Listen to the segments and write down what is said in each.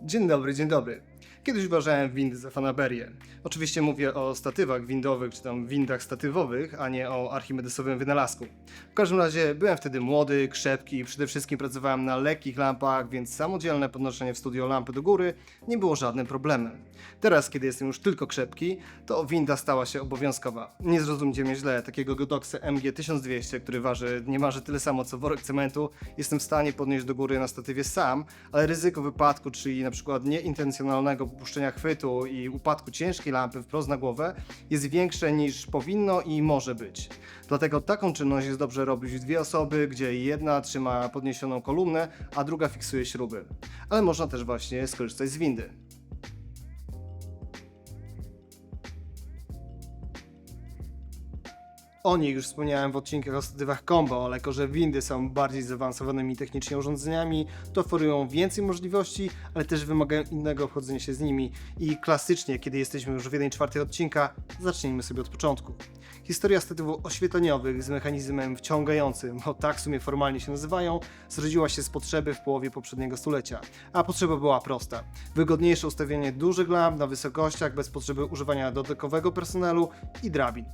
Dzień dobry, dzień dobry. Kiedyś uważałem windy za fanaberię. Oczywiście mówię o statywach windowych czy tam windach statywowych, a nie o archimedesowym wynalazku. W każdym razie byłem wtedy młody, krzepki i przede wszystkim pracowałem na lekkich lampach, więc samodzielne podnoszenie w studio lampy do góry nie było żadnym problemem. Teraz, kiedy jestem już tylko krzepki, to winda stała się obowiązkowa. Nie zrozumcie mnie źle, takiego Godoxa MG1200, który nie waży tyle samo co worek cementu, jestem w stanie podnieść do góry na statywie sam, ale ryzyko wypadku, czyli na przykład nieintencjonalnego popuszczenia chwytu i upadku ciężkiej lampy wprost na głowę jest większe niż powinno i może być. Dlatego taką czynność jest dobrze robić w dwie osoby, gdzie jedna trzyma podniesioną kolumnę, a druga fiksuje śruby. Ale można też właśnie skorzystać z windy. O nich już wspomniałem w odcinkach o statywach combo, ale jako że windy są bardziej zaawansowanymi technicznie urządzeniami, to oferują więcej możliwości, ale też wymagają innego obchodzenia się z nimi. I klasycznie, kiedy jesteśmy już w 1/4 odcinka, zacznijmy sobie od początku. Historia statywów oświetleniowych z mechanizmem wciągającym, bo tak w sumie formalnie się nazywają, zrodziła się z potrzeby w połowie poprzedniego stulecia. A potrzeba była prosta. Wygodniejsze ustawienie dużych lamp na wysokościach bez potrzeby używania dodatkowego personelu i drabin.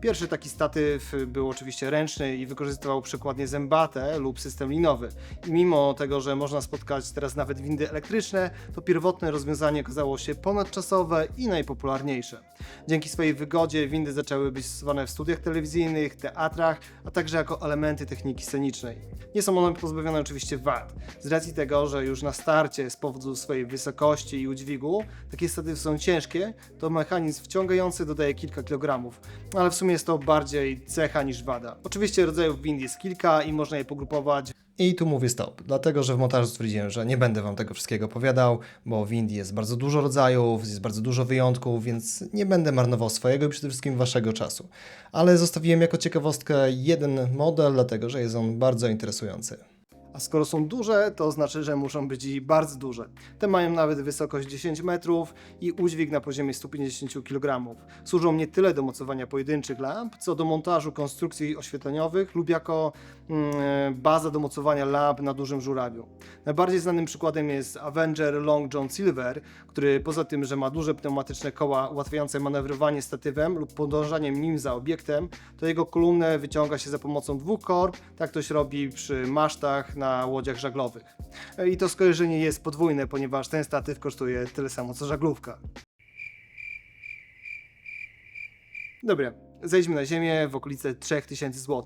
Pierwszy taki statyw był oczywiście ręczny i wykorzystywał przykładnie zębate lub system linowy. I mimo tego, że można spotkać teraz nawet windy elektryczne, to pierwotne rozwiązanie okazało się ponadczasowe i najpopularniejsze. Dzięki swojej wygodzie windy zaczęły być stosowane w studiach telewizyjnych, teatrach, a także jako elementy techniki scenicznej. Nie są one pozbawione oczywiście wad. Z racji tego, że już na starcie z powodu swojej wysokości i udźwigu takie statywy są ciężkie, to mechanizm wciągający dodaje kilka kilogramów, ale w sumie jest to bardziej cecha niż wada. Oczywiście rodzajów wind jest kilka i można je pogrupować. I tu mówię stop, dlatego że w montażu stwierdziłem, że nie będę Wam tego wszystkiego opowiadał, bo wind jest bardzo dużo rodzajów, jest bardzo dużo wyjątków, więc nie będę marnował swojego i przede wszystkim Waszego czasu. Ale zostawiłem jako ciekawostkę jeden model, dlatego że jest on bardzo interesujący. A skoro są duże, to znaczy, że muszą być i bardzo duże. Te mają nawet wysokość 10 metrów i udźwig na poziomie 150 kg. Służą nie tyle do mocowania pojedynczych lamp, co do montażu konstrukcji oświetleniowych lub jako baza do mocowania lamp na dużym żurawiu. Najbardziej znanym przykładem jest Avenger Long John Silver, który poza tym, że ma duże pneumatyczne koła ułatwiające manewrowanie statywem lub podążaniem nim za obiektem, to jego kolumnę wyciąga się za pomocą dwóch korb, tak to się robi przy masztach na łodziach żaglowych. I to skojarzenie jest podwójne, ponieważ ten statyw kosztuje tyle samo co żaglówka. Dobra, zejdźmy na ziemię w okolice 3000 zł.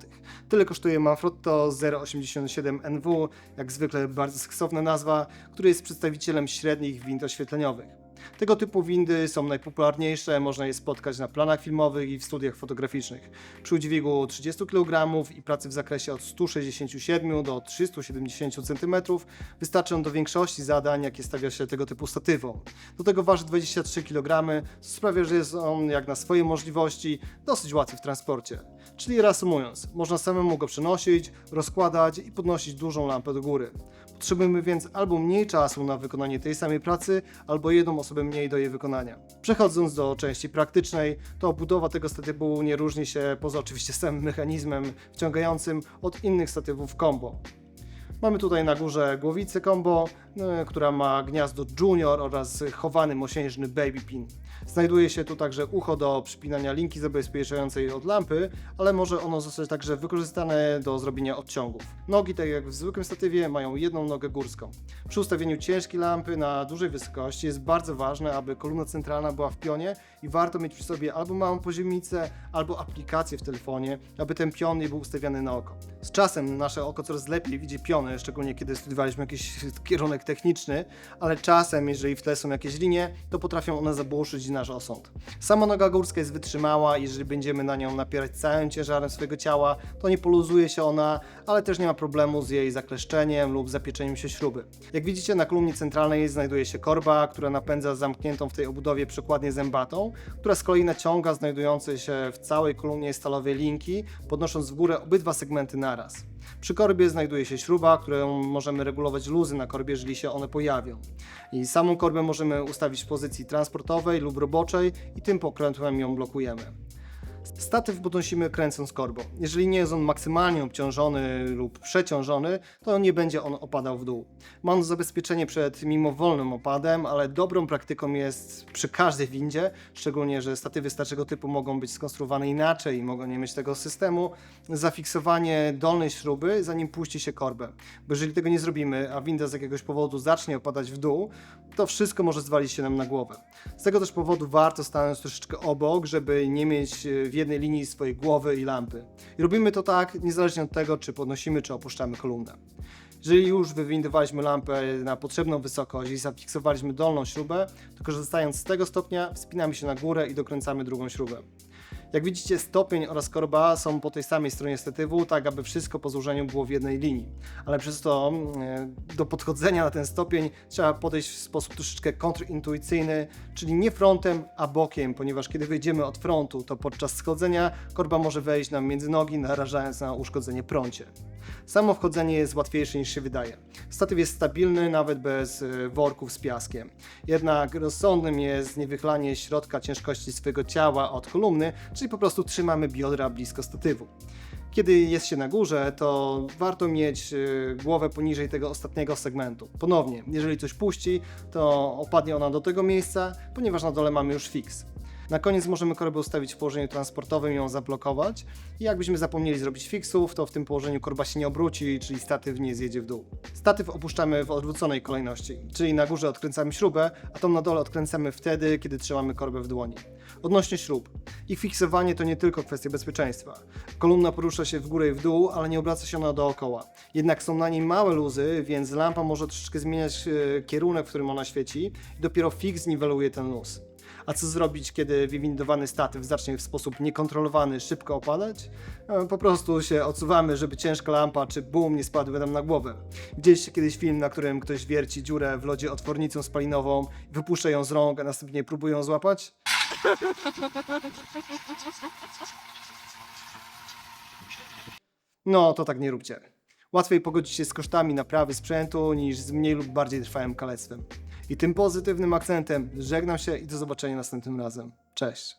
Tyle kosztuje Manfrotto 087 NW, jak zwykle bardzo seksowna nazwa, który jest przedstawicielem średnich wind oświetleniowych. Tego typu windy są najpopularniejsze, można je spotkać na planach filmowych i w studiach fotograficznych. Przy udźwigu 30 kg i pracy w zakresie od 167 do 370 cm wystarczy on do większości zadań, jakie stawia się tego typu statywom. Do tego waży 23 kg, co sprawia, że jest on jak na swoje możliwości dosyć łatwy w transporcie. Czyli reasumując, można samemu go przenosić, rozkładać i podnosić dużą lampę do góry. Potrzebujemy więc albo mniej czasu na wykonanie tej samej pracy, albo jedną osobę mniej do jej wykonania. Przechodząc do części praktycznej, to obudowa tego statywu nie różni się, poza oczywiście samym mechanizmem wciągającym, od innych statywów combo. Mamy tutaj na górze głowicę combo, która ma gniazdo Junior oraz chowany mosiężny baby pin. Znajduje się tu także ucho do przypinania linki zabezpieczającej od lampy, ale może ono zostać także wykorzystane do zrobienia odciągów. Nogi, tak jak w zwykłym statywie, mają jedną nogę górską. Przy ustawieniu ciężkiej lampy na dużej wysokości jest bardzo ważne, aby kolumna centralna była w pionie i warto mieć przy sobie albo małą poziomicę, albo aplikację w telefonie, aby ten pion nie był ustawiany na oko. Z czasem nasze oko coraz lepiej widzi piony, szczególnie kiedy studiowaliśmy jakiś kierunek techniczny, ale czasem, jeżeli w tle są jakieś linie, to potrafią one zabłuszyć nasz osąd. Sama noga górska jest wytrzymała i jeżeli będziemy na nią napierać całym ciężarem swojego ciała, to nie poluzuje się ona, ale też nie ma problemu z jej zakleszczeniem lub zapieczeniem się śruby. Jak widzicie, na kolumnie centralnej znajduje się korba, która napędza zamkniętą w tej obudowie przekładnię zębatą, która z kolei naciąga znajdujące się w całej kolumnie stalowe linki, podnosząc w górę obydwa segmenty naraz. Przy korbie znajduje się śruba, którą możemy regulować luzy na korbie, jeżeli się one pojawią. I samą korbę możemy ustawić w pozycji transportowej lub roboczej i tym pokrętłem ją blokujemy. Statyw podnosimy kręcąc korbą. Jeżeli nie jest on maksymalnie obciążony lub przeciążony, to nie będzie on opadał w dół. Ma on zabezpieczenie przed mimowolnym opadem, ale dobrą praktyką jest przy każdej windzie, szczególnie, że statywy starszego typu mogą być skonstruowane inaczej i mogą nie mieć tego systemu, zafiksowanie dolnej śruby, zanim puści się korbę. Bo jeżeli tego nie zrobimy, a winda z jakiegoś powodu zacznie opadać w dół, to wszystko może zwalić się nam na głowę. Z tego też powodu warto stanąć troszeczkę obok, żeby nie mieć w jednej linii swojej głowy i lampy. I robimy to tak, niezależnie od tego, czy podnosimy, czy opuszczamy kolumnę. Jeżeli już wywindowaliśmy lampę na potrzebną wysokość i zafiksowaliśmy dolną śrubę, to korzystając z tego stopnia wspinamy się na górę i dokręcamy drugą śrubę. Jak widzicie, stopień oraz korba są po tej samej stronie statywu, tak aby wszystko po złożeniu było w jednej linii. Ale przez to do podchodzenia na ten stopień trzeba podejść w sposób troszeczkę kontrintuicyjny, czyli nie frontem, a bokiem, ponieważ kiedy wyjdziemy od frontu, to podczas schodzenia korba może wejść nam między nogi, narażając na uszkodzenie prącie. Samo wchodzenie jest łatwiejsze niż się wydaje. Statyw jest stabilny nawet bez worków z piaskiem. Jednak rozsądnym jest niewychylanie środka ciężkości swojego ciała od kolumny, czyli po prostu trzymamy biodra blisko statywu. Kiedy jest się na górze, to warto mieć głowę poniżej tego ostatniego segmentu. Ponownie, jeżeli coś puści, to opadnie ona do tego miejsca, ponieważ na dole mamy już fiks. Na koniec możemy korbę ustawić w położeniu transportowym i ją zablokować. I jakbyśmy zapomnieli zrobić fiksów, to w tym położeniu korba się nie obróci, czyli statyw nie zjedzie w dół. Statyw opuszczamy w odwróconej kolejności, czyli na górze odkręcamy śrubę, a tą na dole odkręcamy wtedy, kiedy trzymamy korbę w dłoni. Odnośnie śrub. Ich fiksowanie to nie tylko kwestia bezpieczeństwa. Kolumna porusza się w górę i w dół, ale nie obraca się ona dookoła. Jednak są na niej małe luzy, więc lampa może troszeczkę zmieniać kierunek, w którym ona świeci i dopiero fiks niweluje ten luz. A co zrobić, kiedy wywindowany statyw zacznie w sposób niekontrolowany szybko opadać? Po prostu się odsuwamy, żeby ciężka lampa czy boom nie spadły nam na głowę. Widzieliście kiedyś film, na którym ktoś wierci dziurę w lodzie otwornicą spalinową, wypuszcza ją z rąk, a następnie próbuje ją złapać? No, to tak nie róbcie. Łatwiej pogodzić się z kosztami naprawy sprzętu niż z mniej lub bardziej trwałym kalectwem. I tym pozytywnym akcentem żegnam się i do zobaczenia następnym razem. Cześć!